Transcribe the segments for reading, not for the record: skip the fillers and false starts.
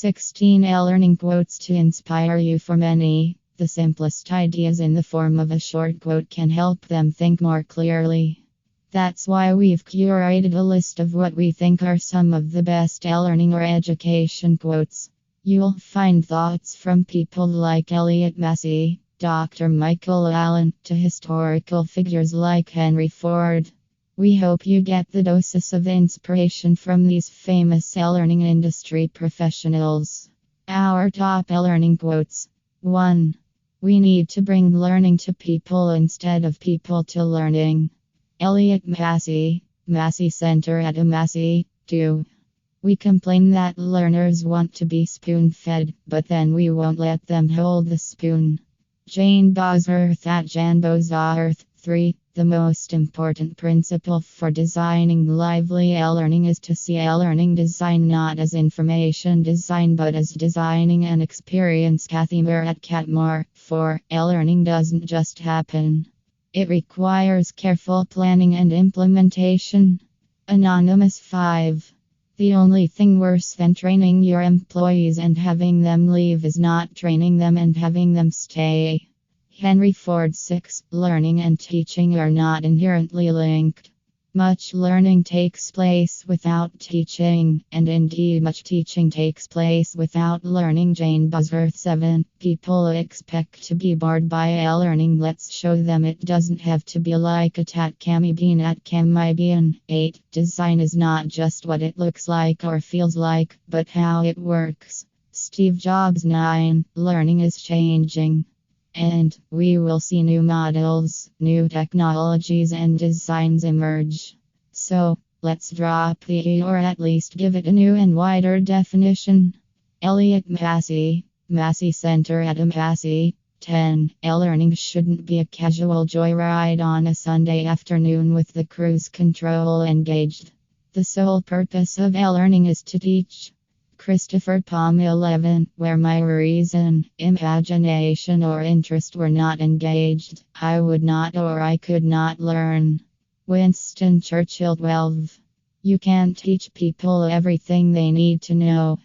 16 eLearning quotes to inspire you for many. The simplest ideas in the form of a short quote can help them think more clearly. That's why we've curated a list of what we think are some of the best eLearning or education quotes. You'll find thoughts from people like Elliot Massey, Dr. Michael Allen, to historical figures like Henry Ford. We hope you get the doses of inspiration from these famous eLearning industry professionals. Our top eLearning quotes. 1. We need to bring learning to people instead of people to learning. Elliot Massey, Massey Center at Massey. 2. We complain that learners want to be spoon-fed, but then we won't let them hold the spoon. Jane Bosworth at Jan Bosworth. 3. The most important principle for designing lively eLearning is to see eLearning design not as information design but as designing an experience. Kathy Moore at Catmore. 4. eLearning doesn't just happen. It requires careful planning and implementation. Anonymous. 5. The only thing worse than training your employees and having them leave is not training them and having them stay. Henry Ford. 6. Learning and teaching are not inherently linked. Much learning takes place without teaching, and indeed much teaching takes place without learning. Jane Bosworth. 7. People expect to be bored by eLearning. Let's show them it doesn't have to be like a tat cami bean at camibian. 8. Design is not just what it looks like or feels like, but how it works. Steve Jobs. 9. Learning is changing. And we will see new models, new technologies, and designs emerge. So, let's drop the E or at least give it a new and wider definition. Elliot Massey, Massey Center at Massey. 10. eLearning shouldn't be a casual joyride on a Sunday afternoon with the cruise control engaged. The sole purpose of eLearning is to teach. Christopher Palm. 11. Where my reason, imagination, or interest were not engaged, I would not or I could not learn. Winston Churchill. 12. You can't teach people everything they need to know.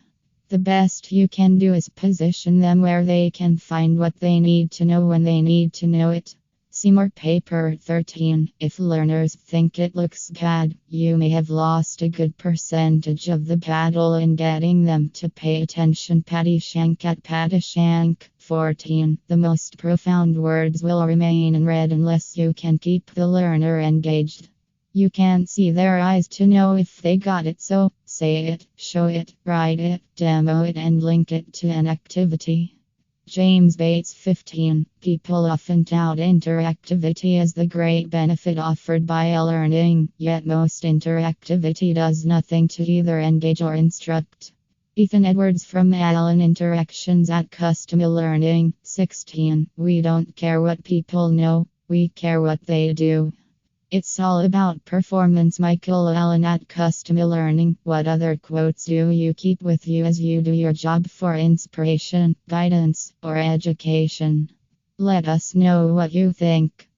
The best you can do is position them where they can find what they need to know when they need to know it. Seymour Paper. 13. If learners think it looks bad, you may have lost a good percentage of the battle in getting them to pay attention. Patty Shank at Patty Shank. 14. The most profound words will remain unread unless you can keep the learner engaged. You can't see their eyes to know if they got it, so say it, show it, write it, demo it, and link it to an activity. James Bates. 15. People often tout interactivity as the great benefit offered by eLearning, yet most interactivity does nothing to either engage or instruct. Ethan Edwards from Allen Interactions at Custom eLearning. 16. We don't care what people know, we care what they do. It's all about performance. Michael Allen at Custom eLearning. What other quotes do you keep with you as you do your job for inspiration, guidance, or education? Let us know what you think.